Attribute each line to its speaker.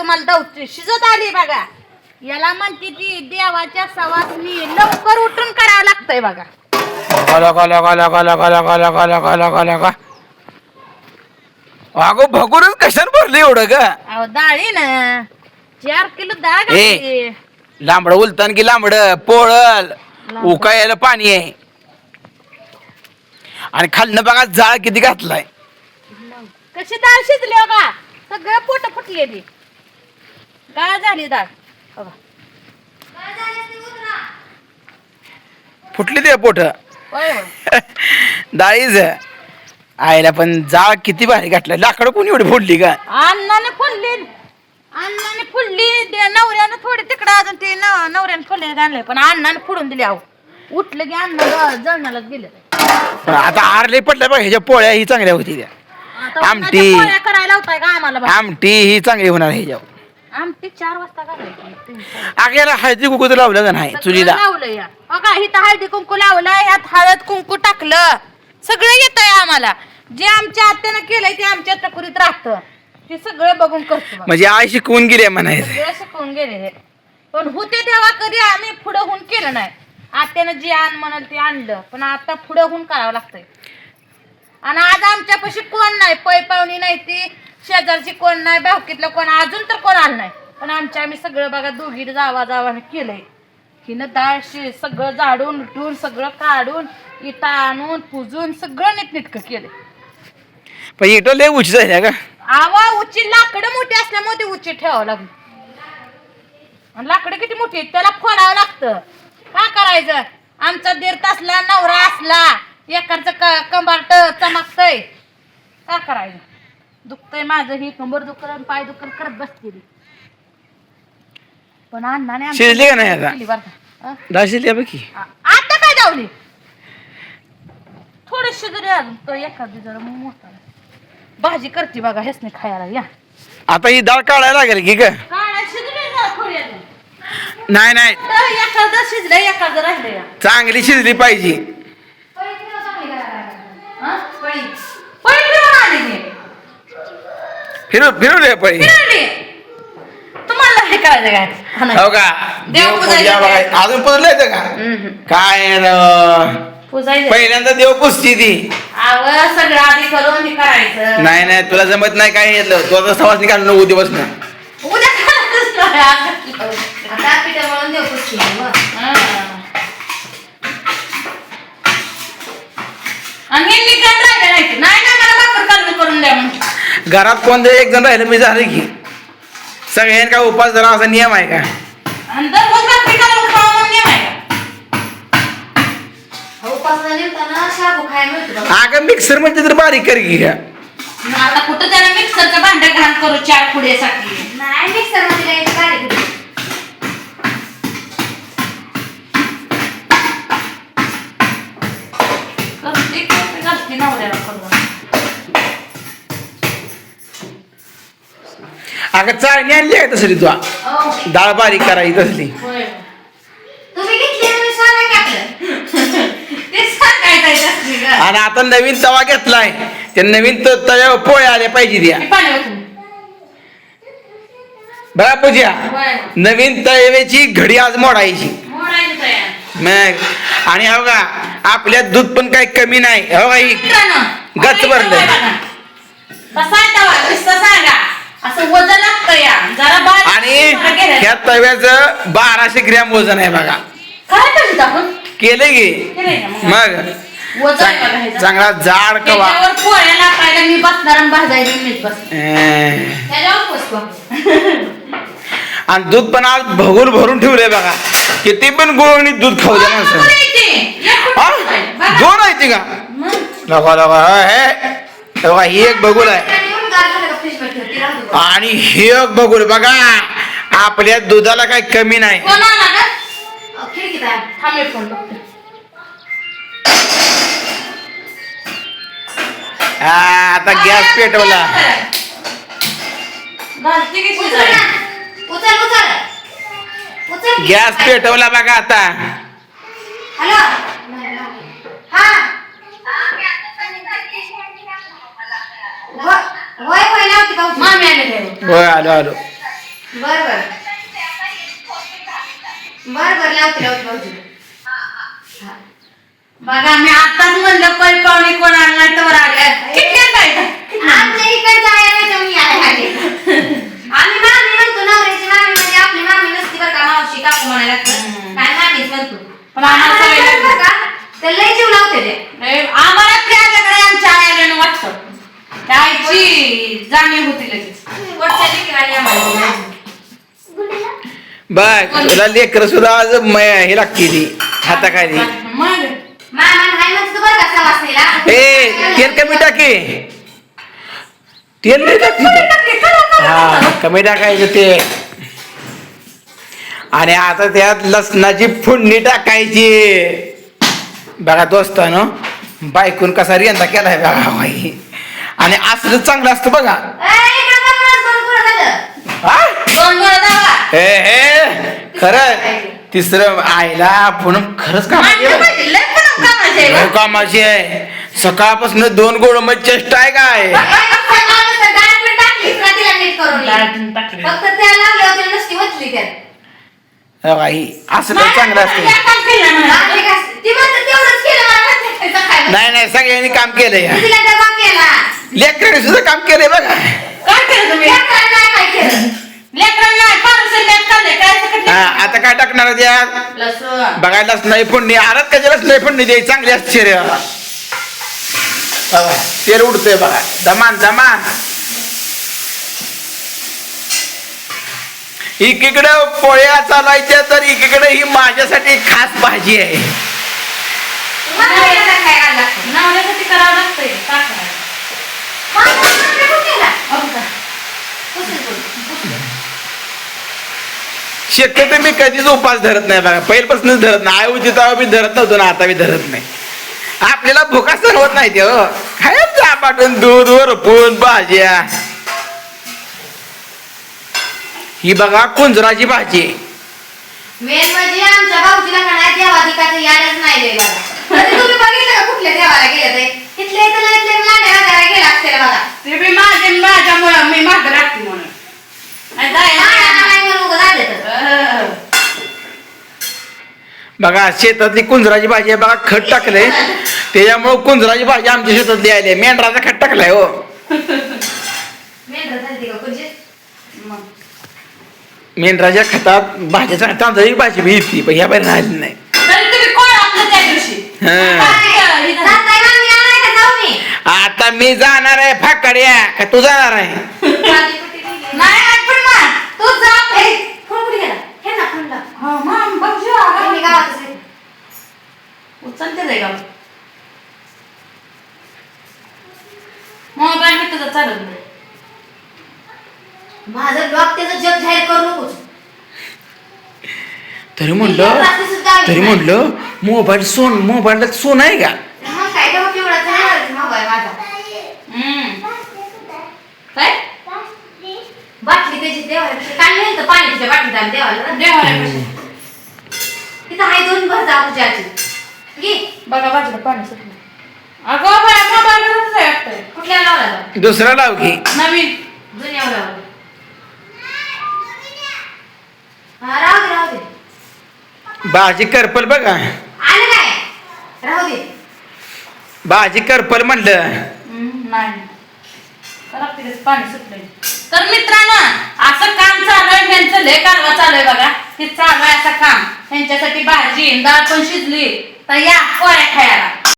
Speaker 1: तुम्हाला धावते शिजत आली बघा. याला म्हणते ती देवाच्या सवासनी लवकर उठून करावं लागतंय बघा.
Speaker 2: अगो भगूनच कशाने भरलं एवढं ग?
Speaker 1: अहो डाळी ना 4 किलो डाळ घातली.
Speaker 2: लांबड उलतान की लांबड पोळल उकायला पाणी आहे. आणि खाल्लं बघा जाळ किती घातलाय.
Speaker 1: कशी डाळ शिजली हो का? सगळं पोट फुटली ती गाळ झाली डाळ.
Speaker 2: फुटली ते पोट डाळीच आईला. पण जाळ किती भारी घातलाय. लाकडं कोणी एवढी फोडली का?
Speaker 1: अन्नाने फुलली नवऱ्यानं थोडी तिकडं अजून ते नवऱ्यानं फुलले घालले पण अण्णाने फोडून दिली. अहो उठलं की अन्न जळणालाच गेलं.
Speaker 2: पण आता आरले पडल्या बघ ह्याच्या पोळ्या ही चांगल्या होती त्या. आमटी
Speaker 1: करायला होताय का आम्हाला?
Speaker 2: आमटी ही चांगली होणार ह्याच्या.
Speaker 1: आमटी 4 वाजता घालायची.
Speaker 2: आग्याला हळदी कुंकू तर लावलं का नाही चुलीला?
Speaker 1: लावलं या बघा इथं हळदी कुंकू लावलं. यात हळद कुंकू टाकलं. सगळं येतंय आम्हाला. जे आमच्या आत्यानं केलंय ते आमच्या टकुरीत राहतं. ते सगळं बघून करतो.
Speaker 2: म्हणजे आई शिकवून गेली म्हणायचं.
Speaker 1: सगळं शिकवून गेले पण होते तेव्हा कधी आम्ही पुढं होऊन केलं नाही. आत्यानं जे आण म्हणाल ते आणलं पण आता पुढं होऊन करावं लागतंय. आणि आज आमच्यापाशी कोण नाही. पै पाहुणी नाही ती शेजारची कोण नाही. भावकीतलं कोण अजून तर कोण आलं नाही. पण आम्ही सगळं बघा दोघी जावाने केलंय. हिनं डाळ सगळं झाडून उठून सगळं काढून इटा आणून पुजून सगळं नीटनेटकं केलंय.
Speaker 2: पण इटो लय उची झाल्या का?
Speaker 1: आवा उची लाकडं मोठी असल्यामुळे ती उची ठेवावं लागली. आणि लाकडं किती मोठी आहेत त्याला फोडावं लागतं. का करायचं? आमचा दीर असला नवरा असला एकाचं कंबारट चमकतय. का करायचं? दुखतंय माझं ही कंबर दुखत पाय दुखत करत बसते. पण अण्णाने
Speaker 2: शिजली का नाही आता? डाळ शिजली बघ की.
Speaker 1: आता काय जावली थोडी शिजली अजून तो एखादी जरा मोठा भाजी करते बघा हेच नाही खायला. या
Speaker 2: आता ही डाळ काढायला लागेल की ग? नाही नाही
Speaker 1: एखादं शिजलं एखादं राहिलं.
Speaker 2: चांगली शिजली पाहिजे. फिरू रे पळी.
Speaker 1: तुम्हाला हे करायचं काय?
Speaker 2: हो का? अजून पुजलं का? काय पहिल्यांदा देव पुजती ती.
Speaker 1: सगळं आधी करून हे करायचं.
Speaker 2: नाही तुला जमत नाही काय येतलं. तू आता सवास निघाल ना उद्या बस ना. घरात कोणतं एक जण राहिलं मी झालं की सगळ्यांनी काय उपास धरा असा नियम आहे का? अगं मिक्सर मध्ये तर बारीक कर की का?
Speaker 1: आता कुठं त्याला मिक्सरचं भांड घाण करू 4 पुड्यासाठी? नाही मिक्सर मध्ये बारीक
Speaker 2: अगं चाळणी आणली आहे तसली तुला डाळ बारीक करायची तसली. आणि आता नवीन तवा घेतलाय त्या नवीन तव्यावर पोळे आले पाहिजे द्या बघा पूजा. नवीन तव्याची घडी आज मोडायची मग. आणि हो का आपल्यात दूध पण काही कमी नाही. हो का ही गच भरलंय. आणि ह्या तव्याचं 1200 ग्रॅम वजन आहे बघा. केलं गे मग चांगला जाड कवा. आणि दूध पण आज भगून भरून ठेवलंय बघा. किती पण गुळवणी दूध खाऊ द्या माणसं. 2 आहे ती का? लगा ही एक बघूल आहे आणि ही एक बघूल बघा. आपल्या दुधाला काही कमी नाही. आता गॅस पेटवला. गॅस पेटवला बघा आता. होय आलो आलो.
Speaker 3: बर बर बर बर लावते लावते भाऊजी.
Speaker 1: बघा मी आताच म्हणलं पै पाहुणे कोण आणला तर आल्या किती काय
Speaker 3: आमच्या इकडच्या आहे ना मी आले आम्ही मामी म्हणतो नवऱ्याची मामी म्हणजे आपली मामी नसती बरं का मावशी काकू म्हणायला लागतं काय मामीच म्हणतो
Speaker 1: पण आम्हाला सवय लागली.
Speaker 3: बरं का ते लय जीव लावते ते
Speaker 1: आम्हाला त्याच्याकडे आमच्या आईला वाटतं त्या आईची जाणीव होती लगेच
Speaker 3: वरच्या लेकीवाली आम्हाला
Speaker 2: बघ तुला लेकर सुद्धा आज हे लागते ती हाताखाली.
Speaker 1: मग
Speaker 3: मामा नाही म्हणतो बरं का सवासणीला
Speaker 2: ए तेल कमी टाके, तेल नाही टाकते हा कमी टाकायचं ते. आणि आता त्यात लसणाची फोडणी टाकायची. बघा दोस्तानो बायकून कसा रेंदा केलाय बघा बाई. आणि असलं चांगलं असतं बघा. हा? हे हे खरं तिसरं आईला आपण खरंच कामाची आहे. सकाळपासून 2 गोड मग चेष्टा आहे काय. बाई असलं चांगलं असतं. नाही नाही सगळ्यांनी काम केलंय. लेकरांनी सुद्धा काम केलंय बघा.
Speaker 1: काय केलं तुम्ही लेकरांना
Speaker 2: हा आता काय टाकणार द्या
Speaker 1: लसूण
Speaker 2: बघायलाच नाही फोडणी आरात कशालाच नाही फोडणी द्यायची चांगली असते रे. बघा तेल उडतंय बघा दमान दमान. एकीकडे पोळ्या चालायच्या तर एकीकडे ही माझ्यासाठी खास भाजी आहे.
Speaker 1: नवऱ्यासाठी करावं लागतंय
Speaker 2: शक्यतो मी कधीच उपास धरत नाही बघा. पहिल्यापासूनच धरत नाही. आई होती तेव्हा मी धरत नव्हतो ना आता मी धरत नाही. आपल्याला भुका सहन होत नाही ते हो. खायचं पाठवून दूध वरपून भाज्या. ही बघा कुंजराची भाजी.
Speaker 3: मेन म्हणजे आमच्या भाऊजीला म्हणाय देवाधिकाचं यादच नाही रे बघा. कधी तुम्ही बघितलं का कुठल्या देवाला गेलं ते इथले इथले लांड्या वगैरे गेला असते बघा.
Speaker 1: ते बी माझ्यामुळं मी मागं राखते म्हणून
Speaker 2: बघा शेतातली कुंजराची भाजी आहे बघा. खत टाकलंय त्याच्यामुळे कुंजराची भाजी आमच्या शेतातली आली. मेंढराचा खत टाकलाय हो. मेंढराच्या खतात भाज्याच्या तांदळाची भाजी बी येते पण ह्या बाहेर राहिली नाही. आता मी जाणार आहे फाकड्या का तू जाणार आहे.
Speaker 1: मोबाईल मी तुझं चालत नाही.
Speaker 3: माझं ब्लॉग त्याचं जग जाहीर करू नकोस.
Speaker 2: तरी म्हणलं मोबाईलला सोन आहे का.
Speaker 3: मग काय तेव्हा पिवळाचा नाही मोबाईल माझा.
Speaker 1: काय
Speaker 3: बाटली त्याची देवाला काय नाही तर पाणी तिच्या बाटलीत आम्ही देवाला तिथं आहे 2 भर जाऊ तुझ्याची घे
Speaker 1: बघा बाजूला पाणी सुटलं. अगं बाया मोबाईलवरच आहे वाटतंय.
Speaker 3: कुठल्या लावला
Speaker 2: दुसरा लाव की
Speaker 1: नवीन
Speaker 3: जुन्यावर लावला. हा राहू दे
Speaker 2: भाजी करपल बघा.
Speaker 3: आलं काय राहू दे
Speaker 2: भाजी करपल म्हणलं.
Speaker 1: नाही तिथे पाणी सुटलंय. तर मित्रांनो असं काम चालू आहे. ह्यांचं लय कारवा चालू आहे बघा. हे चालू आहे असं काम. ह्यांच्यासाठी भाजी डाळ पण शिजली तर या पोळ्या खायला.